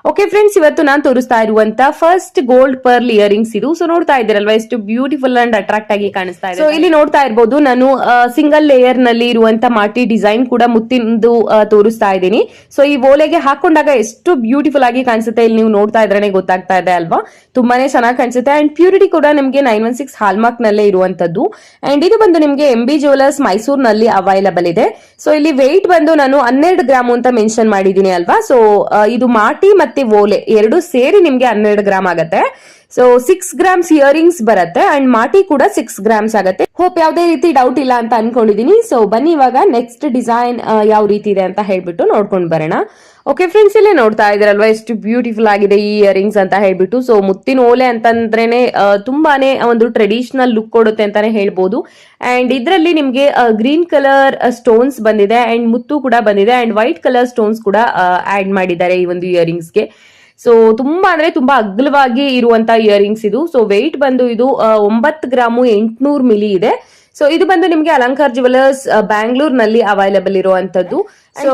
Okay friends, ಇವತ್ತು ನಾನು ತೋರಿಸ್ತಾ ಇರುವಂತ ಫಸ್ಟ್ ಗೋಲ್ಡ್ ಪರ್ಲ್ ಇಯರಿಂಗ್ಸ್ ಇದು. ಸೊ ನೋಡ್ತಾ ಇದ್ದೀರಲ್ವಾ ಎಷ್ಟು ಬ್ಯೂಟಿಫುಲ್ ಅಂಡ್ ಅಟ್ರಾಕ್ಟ್ ಆಗಿ ಕಾಣಿಸ್ತಾ ಇದೆ. ಸೊ ಇಲ್ಲಿ ನೋಡ್ತಾ ಇರಬಹುದು ನಾನು ಸಿಂಗಲ್ ಲೇಯರ್ ನಲ್ಲಿ ಇರುವಂತ ಮಾಟಿ ಡಿಸೈನ್ ಕೂಡ ಮುತ್ತಿಂದು ತೋರಿಸ್ತಾ ಇದ್ದೀನಿ. ಸೊ ಈ ಓಲೆಗೆ ಹಾಕೊಂಡಾಗ ಎಷ್ಟು ಬ್ಯೂಟಿಫುಲ್ ಆಗಿ ಕಾಣಿಸುತ್ತೆ, ಇಲ್ಲಿ ನೀವು ನೋಡ್ತಾ ಇದ್ರೇನೆ ಗೊತ್ತಾಗ್ತಾ ಇದೆ ಅಲ್ವಾ, ತುಂಬಾನೇ ಚೆನ್ನಾಗಿ ಕಾಣಿಸುತ್ತೆ. ಅಂಡ್ ಪ್ಯೂರಿಟಿ ಕೂಡ ನಿಮಗೆ 916 ಹಾಲ್ಮಾರ್ಕ್ ನಲ್ಲೇ ಇರುವಂತದ್ದು. ಅಂಡ್ ಇದು ಬಂದು ನಿಮಗೆ MB ಜ್ಯುವೆಲರ್ಸ್ ಮೈಸೂರ್ ನಲ್ಲಿ ಅವೈಲಬಲ್ ಇದೆ. ಸೊ ಇಲ್ಲಿ ವೆಯ್ಟ್ ಬಂದು ನಾನು 12 ಗ್ರಾಮ್ ಅಂತ ಮೆನ್ಷನ್ ಮಾಡಿದೀನಿ ಅಲ್ವಾ. ಸೊ ಇದು ಮಾಟಿ ಮತ್ತೆ ಓಲೆ ಎರಡು ಸೇರಿ ನಿಮ್ಗೆ 12 ಗ್ರಾಮ್ ಆಗತ್ತೆ. ಸೊ 6 ಗ್ರಾಮ್ಸ್ ಇಯರಿಂಗ್ಸ್ ಬರುತ್ತೆ ಅಂಡ್ ಮಾಟಿ ಕೂಡ 6 ಗ್ರಾಮ್ಸ್ ಆಗುತ್ತೆ. ಹೋಪ್ ಯಾವುದೇ ರೀತಿ ಡೌಟ್ ಇಲ್ಲ ಅಂತ ಅನ್ಕೊಂಡಿದೀನಿ. ಸೊ ಬನ್ನಿ ಇವಾಗ ನೆಕ್ಸ್ಟ್ ಡಿಸೈನ್ ಯಾವ ರೀತಿ ಇದೆ ಅಂತ ಹೇಳ್ಬಿಟ್ಟು ನೋಡ್ಕೊಂಡು ಬರೋಣ. ಓಕೆ ಫ್ರೆಂಡ್ಸ್, ಇಲ್ಲೇ ನೋಡ್ತಾ ಇದ್ರಲ್ವಾ ಎಷ್ಟು ಬ್ಯೂಟಿಫುಲ್ ಆಗಿದೆ ಈ ಇಯರಿಂಗ್ಸ್ ಅಂತ ಹೇಳ್ಬಿಟ್ಟು. ಸೊ ಮುತ್ತಿನ ಓಲೆ ಅಂತಂದ್ರೇನೆ ತುಂಬಾನೇ ಒಂದು ಟ್ರೆಡಿಷನಲ್ ಲುಕ್ ಕೊಡುತ್ತೆ ಅಂತಾನೆ ಹೇಳ್ಬೋದು. ಅಂಡ್ ಇದರಲ್ಲಿ ನಿಮ್ಗೆ ಗ್ರೀನ್ ಕಲರ್ ಸ್ಟೋನ್ಸ್ ಬಂದಿದೆ ಅಂಡ್ ಮುತ್ತು ಕೂಡ ಬಂದಿದೆ ಅಂಡ್ ವೈಟ್ ಕಲರ್ ಸ್ಟೋನ್ಸ್ ಕೂಡ ಆಡ್ ಮಾಡಿದ್ದಾರೆ ಈ ಒಂದು ಇಯರಿಂಗ್ಸ್ಗೆ. ಸೊ ತುಂಬಾ ಅಂದ್ರೆ ತುಂಬಾ ಅಗಲವಾಗಿ ಇರುವಂತ ಇಯರಿಂಗ್ಸ್ ಇದು. ಸೊ ವೆಯ್ಟ್ ಬಂದು ಇದು 9 ಗ್ರಾಮು 800 ಮಿಲಿ ಇದೆ. ಸೊ ಇದು ಬಂದು ನಿಮ್ಗೆ ಅಲಂಕಾರ್ ಜ್ಯುವೆಲರ್ಸ್ ಬ್ಯಾಂಗ್ಳೂರ್ ನಲ್ಲಿ ಅವೈಲಬಲ್ ಇರುವಂತದ್ದು. ಸೊ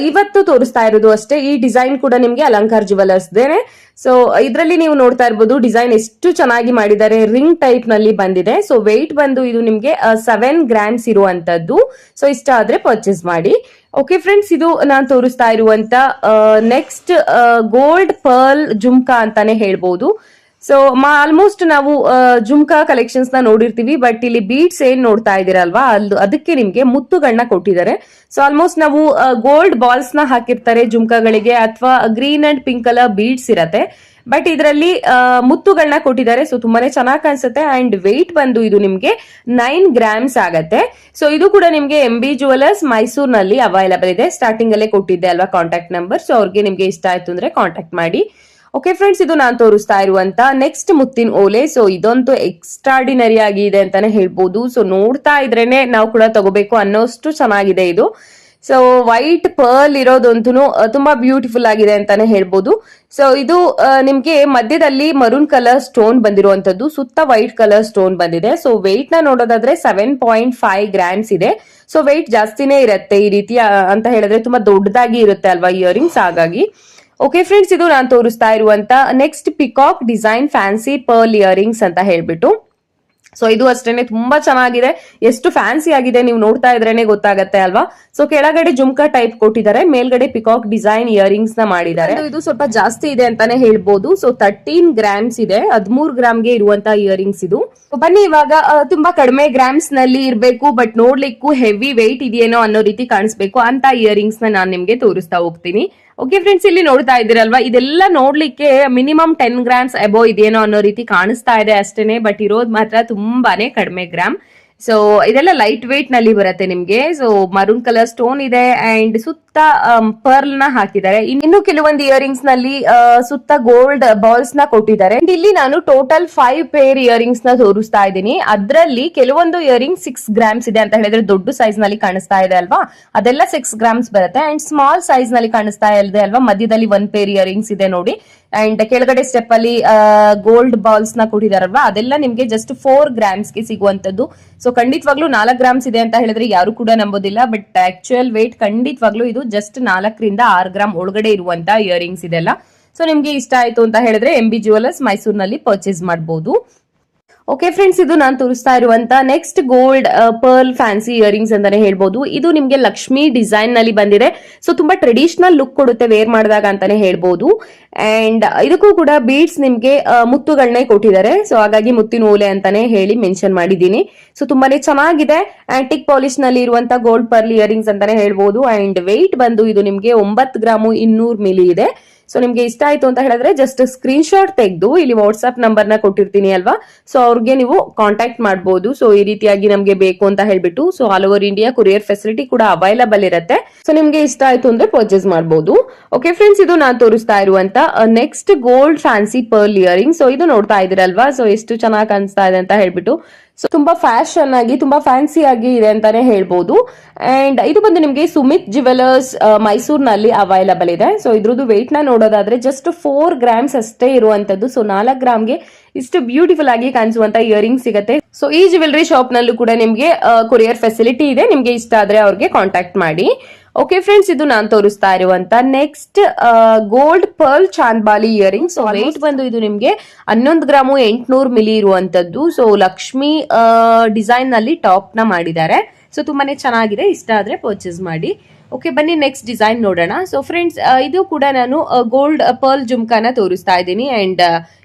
ಇವತ್ತು ತೋರಿಸ್ತಾ ಇರೋದು ಅಷ್ಟೇ. ಈ ಡಿಸೈನ್ ಕೂಡ ನಿಮ್ಗೆ ಅಲಂಕಾರ್ ಜ್ಯುವೆಲರ್ಸ್ ದೇನೆ. ಸೊ ಇದರಲ್ಲಿ ನೀವು ನೋಡ್ತಾ ಇರ್ಬೋದು ಡಿಸೈನ್ ಎಷ್ಟು ಚೆನ್ನಾಗಿ ಮಾಡಿದ್ದಾರೆ, ರಿಂಗ್ ಟೈಪ್ ನಲ್ಲಿ ಬಂದಿದೆ. ಸೊ ವೆಯ್ಟ್ ಬಂದು ಇದು ನಿಮ್ಗೆ 7 ಗ್ರಾಮ್ಸ್ ಇರುವಂತದ್ದು. ಸೊ ಇಷ್ಟ ಆದ್ರೆ ಪರ್ಚೇಸ್ ಮಾಡಿ. ಓಕೆ ಫ್ರೆಂಡ್ಸ್, ಇದು ನಾನು ತೋರಿಸ್ತಾ ಇರುವಂತ ನೆಕ್ಸ್ಟ್ ಗೋಲ್ಡ್ ಪರ್ಲ್ ಜುಮ್ಕಾ ಅಂತಾನೆ ಹೇಳ್ಬೋದು. ಸೊ ಆಲ್ಮೋಸ್ಟ್ ನಾವು ಜುಮ್ಕಾ ಕಲೆಕ್ಷನ್ಸ್ ನ ನೋಡಿರ್ತೀವಿ, ಬಟ್ ಇಲ್ಲಿ ಬೀಡ್ಸ್ ಏನ್ ನೋಡ್ತಾ ಇದೀರಲ್ವಾ ಅದಕ್ಕೆ ನಿಮ್ಗೆ ಮುತ್ತುಗಳನ್ನ ಕೊಟ್ಟಿದ್ದಾರೆ. ಸೊ ಆಲ್ಮೋಸ್ಟ್ ನಾವು ಗೋಲ್ಡ್ ಬಾಲ್ಸ್ ನ ಹಾಕಿರ್ತಾರೆ ಜುಮ್ಕಾಗಳಿಗೆ, ಅಥವಾ green and pink colour beads ಇರತ್ತೆ, ಬಟ್ ಇದರಲ್ಲಿ ಮುತ್ತುಗಳನ್ನ ಕೊಟ್ಟಿದ್ದಾರೆ. ಸೊ ತುಂಬಾನೇ ಚೆನ್ನಾಗಿ ಕಾಣಿಸುತ್ತೆ. ಅಂಡ್ ವೆಯ್ಟ್ ಬಂದು ಇದು ನಿಮ್ಗೆ 9 ಗ್ರಾಮ್ಸ್ ಆಗತ್ತೆ. ಸೊ ಇದು ಕೂಡ ನಿಮ್ಗೆ MB ಜ್ಯುವೆಲರ್ಸ್ ಮೈಸೂರ್ ನಲ್ಲಿ ಅವೈಲಬಲ್ ಇದೆ. ಸ್ಟಾರ್ಟಿಂಗ್ ಅಲ್ಲೇ ಕೊಟ್ಟಿದ್ದೆ ಅಲ್ವಾ ಕಾಂಟ್ಯಾಕ್ಟ್ ನಂಬರ್. ಸೊ ಅವ್ರಿಗೆ ನಿಮ್ಗೆ ಇಷ್ಟ ಆಯ್ತು ಅಂದ್ರೆ ಕಾಂಟ್ಯಾಕ್ಟ್ ಮಾಡಿ. ಓಕೆ ಫ್ರೆಂಡ್ಸ್, ಇದು ನಾನು ತೋರಿಸ್ತಾ ಇರುವಂತ ನೆಕ್ಸ್ಟ್ ಮುತ್ತಿನ ಓಲೆ. ಸೊ ಇದಂತೂ ಎಕ್ಸ್ಟ್ರಾರ್ಡಿನರಿ ಆಗಿದೆ ಅಂತಾನೆ ಹೇಳ್ಬೋದು. ಸೊ ನೋಡ್ತಾ ಇದ್ರೇನೆ ನಾವು ಕೂಡ ತಗೋಬೇಕು ಅನ್ನೋಷ್ಟು ಚೆನ್ನಾಗಿದೆ ಇದು. ಸೊ ವೈಟ್ ಪರ್ಲ್ ಇರೋದಂತೂ ತುಂಬಾ ಬ್ಯೂಟಿಫುಲ್ ಆಗಿದೆ ಅಂತಾನೆ ಹೇಳ್ಬೋದು. ಸೊ ಇದು ನಿಮ್ಗೆ ಮಧ್ಯದಲ್ಲಿ ಮರೂನ್ ಕಲರ್ ಸ್ಟೋನ್ ಬಂದಿರುವಂತದ್ದು, ಸುತ್ತ ವೈಟ್ ಕಲರ್ ಸ್ಟೋನ್ ಬಂದಿದೆ. ಸೊ ವೆಯ್ಟ್ ನ ನೋಡೋದಾದ್ರೆ 7.5 ಗ್ರಾಮ್ಸ್ ಇದೆ. ಸೊ ವೆಯ್ಟ್ ಜಾಸ್ತಿನೇ ಇರುತ್ತೆ ಈ ರೀತಿ ಅಂತ ಹೇಳಿದ್ರೆ, ತುಂಬಾ ದೊಡ್ಡದಾಗಿ ಇರುತ್ತೆ ಅಲ್ವಾ ಇಯರಿಂಗ್ಸ್, ಹಾಗಾಗಿ. ಓಕೆ ಫ್ರೆಂಡ್ಸ್, ಇದು ನಾನು ತೋರಿಸ್ತಾ ಇರುವಂತ next peacock design fancy pearl earrings ಅಂತ ಹೇಳ್ಬಿಟ್ಟು. ಸೊ ಇದು ಅಷ್ಟೇನೆ ತುಂಬಾ ಚೆನ್ನಾಗಿದೆ, ಎಷ್ಟು ಫ್ಯಾನ್ಸಿ ಆಗಿದೆ ನೀವು ನೋಡ್ತಾ ಇದ್ರೇನೆ ಗೊತ್ತಾಗತ್ತೆ ಅಲ್ವಾ. ಸೊ ಕೆಳಗಡೆ ಜುಮ್ಕಾ ಟೈಪ್ ಕೊಟ್ಟಿದ್ದಾರೆ, ಮೇಲ್ಗಡೆ ಪಿಕಾಕ್ ಡಿಸೈನ್ ಇಯರಿಂಗ್ಸ್ ನ ಮಾಡಿದ್ದಾರೆ. ಇದು ಸ್ವಲ್ಪ ಜಾಸ್ತಿ ಇದೆ ಅಂತಾನೆ ಹೇಳ್ಬೋದು. ಸೊ 13 ಗ್ರಾಮ್ಸ್ ಇದೆ, 13 ಗ್ರಾಮ್ಗೆ ಇರುವಂತ ಇಯರಿಂಗ್ಸ್ ಇದು. ಬನ್ನಿ ಇವಾಗ ತುಂಬಾ ಕಡಿಮೆ ಗ್ರಾಮ್ಸ್ ನಲ್ಲಿ ಇರ್ಬೇಕು, ಬಟ್ ನೋಡ್ಲಿಕ್ಕೂ ಹೆವಿ ವೆಯ್ಟ್ ಇದೆಯೇನೋ ಅನ್ನೋ ರೀತಿ ಕಾಣಿಸ್ಬೇಕು ಅಂತ ಇಯರಿಂಗ್ಸ್ ನ ನಾನು ನಿಮ್ಗೆ ತೋರಿಸ್ತಾ ಹೋಗ್ತೀನಿ. ಓಕೆ ಫ್ರೆಂಡ್ಸ್, ಇಲ್ಲಿ ನೋಡ್ತಾ ಇದ್ದೀರಲ್ವಾ, ಇದೆಲ್ಲ ನೋಡ್ಲಿಕ್ಕೆ ಮಿನಿಮಮ್ 10 ಗ್ರಾಮ್ಸ್ ಅಬೋ ಇದೆಯೇನೋ ಅನ್ನೋ ರೀತಿ ಕಾಣಿಸ್ತಾ ಇದೆ ಅಷ್ಟೇನೆ, ಬಟ್ ಇರೋದು ಮಾತ್ರ ತುಂಬಾನೇ ಕಡಿಮೆ ಗ್ರಾಮ್. ಸೊ ಇದೆಲ್ಲ ಲೈಟ್ ವೇಟ್ ನಲ್ಲಿ ಬರುತ್ತೆ ನಿಮ್ಗೆ. ಸೊ ಮರೂನ್ ಕಲರ್ ಸ್ಟೋನ್ ಇದೆ ಅಂಡ್ ಸುತ್ತ ಪರ್ಲ್ ನ ಹಾಕಿದ್ದಾರೆ. ಇನ್ನು ಕೆಲವೊಂದು ಇಯರಿಂಗ್ಸ್ ನಲ್ಲಿ ಸುತ್ತ ಗೋಲ್ಡ್ ಬಾಲ್ಸ್ ನ ಕೊಟ್ಟಿದ್ದಾರೆ. ಇಲ್ಲಿ ನಾನು ಟೋಟಲ್ 5 ಪೇರ್ ಇಯರಿಂಗ್ಸ್ ನ ತೋರಿಸ್ತಾ ಇದ್ದೀನಿ. ಅದರಲ್ಲಿ ಕೆಲವೊಂದು ಇಯರಿಂಗ್ 6 ಗ್ರಾಮ್ಸ್ ಇದೆ ಅಂತ ಹೇಳಿದ್ರೆ, ದೊಡ್ಡ ಸೈಜ್ ನಲ್ಲಿ ಕಾಣಿಸ್ತಾ ಇದೆ ಅಲ್ವಾ, ಅದೆಲ್ಲ 6 ಗ್ರಾಮ್ಸ್ ಬರುತ್ತೆ. ಅಂಡ್ ಸ್ಮಾಲ್ ಸೈಜ್ ನಲ್ಲಿ ಕಾಣಿಸ್ತಾ ಇದೆ ಅಲ್ವಾ, ಮಧ್ಯದಲ್ಲಿ 1 ಪೇರ್ ಇಯರಿಂಗ್ಸ್ ಇದೆ ನೋಡಿ. ಅಂಡ್ ಕೆಳಗಡೆ ಸ್ಟೆಪ್ ಅಲ್ಲಿ ಗೋಲ್ಡ್ ಬಾಲ್ಸ್ ನ ಕೊಟ್ಟಿದಾರಲ್ವಾ, ಅದೆಲ್ಲ ನಿಮ್ಗೆ ಜಸ್ಟ್ 4 ಗ್ರಾಮ್ಸ್ ಗೆ ಸಿಗುವಂತದ್ದು. ಸೊ ಖಂಡಿತವಾಗ್ಲೂ 4 ಗ್ರಾಮ್ಸ್ ಇದೆ ಅಂತ ಹೇಳಿದ್ರೆ ಯಾರು ಕೂಡ ನಂಬೋದಿಲ್ಲ, ಬಟ್ ಆಕ್ಚುಯಲ್ ವೇಟ್ ಖಂಡಿತವಾಗ್ಲೂ ಇದು ಜಸ್ಟ್ 4 ರಿಂದ 6 ಗ್ರಾಮ್ ಒಳಗಡೆ ಇರುವಂತ ಇಯರಿಂಗ್ಸ್ ಇದೆಲ್ಲ. ಸೊ ನಿಮ್ಗೆ ಇಷ್ಟ ಆಯ್ತು ಅಂತ ಹೇಳಿದ್ರೆ MB ಜ್ಯುವೆಲರ್ಸ್ ಮೈಸೂರಿನಲ್ಲಿ ಪರ್ಚೇಸ್ ಮಾಡಬಹುದು. ಓಕೆ ಫ್ರೆಂಡ್ಸ್, ಇದು ನಾನು ತೋರಿಸ್ತಾ ಇರುವಂತ next gold pearl fancy earrings ಅಂತಾನೆ ಹೇಳ್ಬೋದು. ಇದು ನಿಮ್ಗೆ ಲಕ್ಷ್ಮಿ ಡಿಸೈನ್ ನಲ್ಲಿ ಬಂದಿದೆ. ಸೊ ತುಂಬಾ ಟ್ರೆಡಿಷನಲ್ ಲುಕ್ ಕೊಡುತ್ತೆ ವೇರ್ ಮಾಡಿದಾಗ ಅಂತಾನೆ ಹೇಳ್ಬೋದು. ಅಂಡ್ ಇದಕ್ಕೂ ಕೂಡ ಬೀಡ್ಸ್ ನಿಮ್ಗೆ ಮುತ್ತುಗಳನ್ನೇ ಕೊಟ್ಟಿದ್ದಾರೆ. ಸೊ ಹಾಗಾಗಿ ಮುತ್ತಿನ ಓಲೆ ಅಂತಾನೆ ಹೇಳಿ ಮೆನ್ಷನ್ ಮಾಡಿದ್ದೀನಿ. ಸೊ ತುಂಬಾನೇ ಚೆನ್ನಾಗಿದೆ. ಆಂಟಿಕ್ ಪಾಲಿಶ್ ನಲ್ಲಿ ಇರುವಂತ ಗೋಲ್ಡ್ ಪರ್ಲ್ ಇಯರಿಂಗ್ಸ್ ಅಂತಾನೆ ಹೇಳ್ಬೋದು. ಅಂಡ್ ವೆಯ್ಟ್ ಬಂದು ಇದು ನಿಮ್ಗೆ 9 ಗ್ರಾಮು 200 ಮಿಲಿ ಇದೆ. ಸೊ ನಿಮ್ಗೆ ಇಷ್ಟ ಆಯ್ತು ಅಂತ ಹೇಳಿದ್ರೆ ಜಸ್ಟ್ ಸ್ಕ್ರೀನ್ ಶಾಟ್ ತೆಗೆದು ಇಲ್ಲಿ ವಾಟ್ಸ್ಆಪ್ ನಂಬರ್ ನ ಕೊಟ್ಟಿರ್ತೀನಿ ಅಲ್ವಾ, ಸೊ ಅವ್ರಿಗೆ ನೀವು ಕಾಂಟ್ಯಾಕ್ಟ್ ಮಾಡಬಹುದು. ಸೊ ಈ ರೀತಿಯಾಗಿ ನಮ್ಗೆ ಬೇಕು ಅಂತ ಹೇಳ್ಬಿಟ್ಟು. So all over India courier facility ಕೂಡ ಅವೈಲಬಲ್ ಇರುತ್ತೆ. ಸೊ ನಿಮ್ಗೆ ಇಷ್ಟ ಆಯ್ತು ಅಂದ್ರೆ ಪರ್ಚೇಸ್ ಮಾಡಬಹುದು. ಓಕೆ ಫ್ರೆಂಡ್ಸ್, ಇದು ನಾನು ತೋರಿಸ್ತಾ ಇರುವಂತ next gold fancy pearl earring. So ಇದು ನೋಡ್ತಾ ಇದ್ದೀರಲ್ವಾ, ಸೊ ಎಷ್ಟು ಚೆನ್ನಾಗಿ ಕಾಣಿಸ್ತಾ ಇದೆ ಅಂತ ಹೇಳ್ಬಿಟ್ಟು. ಸೊ ತುಂಬಾ ಫ್ಯಾಷನ್ ಆಗಿ ತುಂಬಾ ಫ್ಯಾನ್ಸಿ ಆಗಿ ಇದೆ ಅಂತಾನೆ ಹೇಳ್ಬೋದು. ಅಂಡ್ ಇದು ಬಂದು ನಿಮ್ಗೆ ಸುಮಿತ್ ಜ್ಯುವೆಲರ್ಸ್ ಮೈಸೂರ್ ನಲ್ಲಿ ಅವೈಲಬಲ್ ಇದೆ. ಸೊ ಇದ್ರದ್ದು ವೆಯ್ಟ್ ನ ನೋಡೋದಾದ್ರೆ ಜಸ್ಟ್ 4 ಗ್ರಾಮ್ಸ್ ಅಷ್ಟೇ ಇರುವಂತದ್ದು. ಸೊ 4 ಗ್ರಾಮ್ಗೆ ಇಷ್ಟು ಬ್ಯೂಟಿಫುಲ್ ಆಗಿ ಕಾಣಿಸುವಂತ ಇಯರಿಂಗ್ ಸಿಗುತ್ತೆ. ಸೊ ಈ ಜ್ಯುವೆಲರಿ ಶಾಪ್ ನಲ್ಲೂ ಕೂಡ ನಿಮ್ಗೆ ಕೊರಿಯರ್ ಫೆಸಿಲಿಟಿ ಇದೆ. ನಿಮ್ಗೆ ಇಷ್ಟ ಆದ್ರೆ ಅವ್ರಿಗೆ ಕಾಂಟ್ಯಾಕ್ಟ್ ಮಾಡಿ. ಓಕೆ ಫ್ರೆಂಡ್ಸ್, ಇದು ನಾನು ತೋರಿಸ್ತಾ ಇರುವಂತ next gold pearl chandbali earring. So weight ಬಂದು ಇದು ನಿಮ್ಗೆ 11 ಗ್ರಾಮು 800 ಮಿಲಿ ಇರುವಂತದ್ದು. ಸೊ ಲಕ್ಷ್ಮಿ ಡಿಸೈನ್ ನಲ್ಲಿ ಟಾಪ್ ನ ಮಾಡಿದ್ದಾರೆ. ಸೊ ತುಂಬಾನೇ ಚೆನ್ನಾಗಿದೆ, ಇಷ್ಟ ಆದ್ರೆ ಪರ್ಚೇಸ್ ಮಾಡಿ. ಓಕೆ, ಬನ್ನಿ ನೆಕ್ಸ್ಟ್ ಡಿಸೈನ್ ನೋಡೋಣ. ಸೊ ಫ್ರೆಂಡ್ಸ್, ಇದು ಕೂಡ ನಾನು ಗೋಲ್ಡ್ ಪರ್ಲ್ ಜುಮ್ಕಾನ ತೋರಿಸ್ತಾ ಇದ್ದೀನಿ. ಅಂಡ್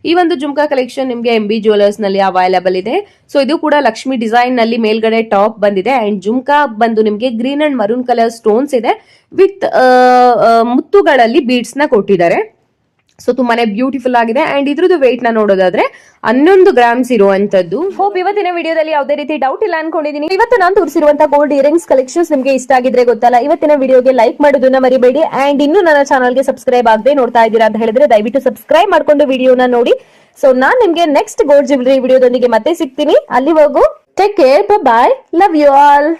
ಈ ಒಂದು ಜುಮ್ಕಾ ಕಲೆಕ್ಷನ್ ನಿಮ್ಗೆ MB ಜ್ಯುವೆಲರ್ಸ್ ನಲ್ಲಿ ಅವೈಲೇಬಲ್ ಇದೆ. ಸೊ ಇದು ಕೂಡ ಲಕ್ಷ್ಮಿ ಡಿಸೈನ್ ನಲ್ಲಿ ಮೇಲ್ಗಡೆ ಟಾಪ್ ಬಂದಿದೆ. ಅಂಡ್ ಜುಮ್ಕಾ ಬಂದು ನಿಮ್ಗೆ green and maroon colour stones ಇದೆ ವಿತ್ ಮುತ್ತುಗಳಲ್ಲಿ ಬೀಡ್ಸ್ ನ ಕೊಟ್ಟಿದ್ದಾರೆ. ಸೊ ತುಂಬಾನೇ ಬ್ಯೂಟಿಫುಲ್ ಆಗಿದೆ. ಅಂಡ್ ಇದ್ರದ್ದು ವೆಯ್ಟ್ ನ ನೋಡೋದಾದ್ರೆ 11 ಗ್ರಾಮ್ಸ್ ಇರುವಂತದ್ದು. ಹೋಪ್ ಇವತ್ತಿನ ವಿಡಿಯೋದಲ್ಲಿ ಯಾವುದೇ ರೀತಿ ಡೌಟ್ ಇಲ್ಲ ಅನ್ಕೊಂಡಿದೀನಿ. ಇವತ್ತು ನಾನು ತೋರಿಸಿರುವಂತಹ ಗೋಲ್ಡ್ ಇಯರಿಂಗ್ಸ್ ಕಲೆಕ್ಷನ್ಸ್ ನಿಮಗೆ ಇಷ್ಟ ಆಗಿದ್ರೆ ಗೊತ್ತಲ್ಲ, ಇವತ್ತಿನ ವಿಡಿಯೋಗೆ ಲೈಕ್ ಮಾಡೋದನ್ನ ಮರಿಬೇಡಿ. ಅಂಡ್ ಇನ್ನು ನನ್ನ ಚಾನಲ್ಗೆ ಸಬ್ಸ್ಕ್ರೈಬ್ ಆಗದೆ ನೋಡ್ತಾ ಇದ್ದೀರಾ ಅಂತ ಹೇಳಿದ್ರೆ ದಯವಿಟ್ಟು ಸಬ್ಸ್ಕ್ರೈಬ್ ಮಾಡ್ಕೊಂಡು ವಿಡಿಯೋನ ನೋಡಿ. ಸೊ ನಾನ್ ನಿಮ್ಗೆ ನೆಕ್ಸ್ಟ್ ಗೋಲ್ಡ್ ಜ್ಯುವೆಲರಿ ವಿಡಿಯೋದೊಂದಿಗೆ ಮತ್ತೆ ಸಿಗ್ತೀನಿ. ಅಲ್ಲಿವರೆಗೂ take care, bye, love you all.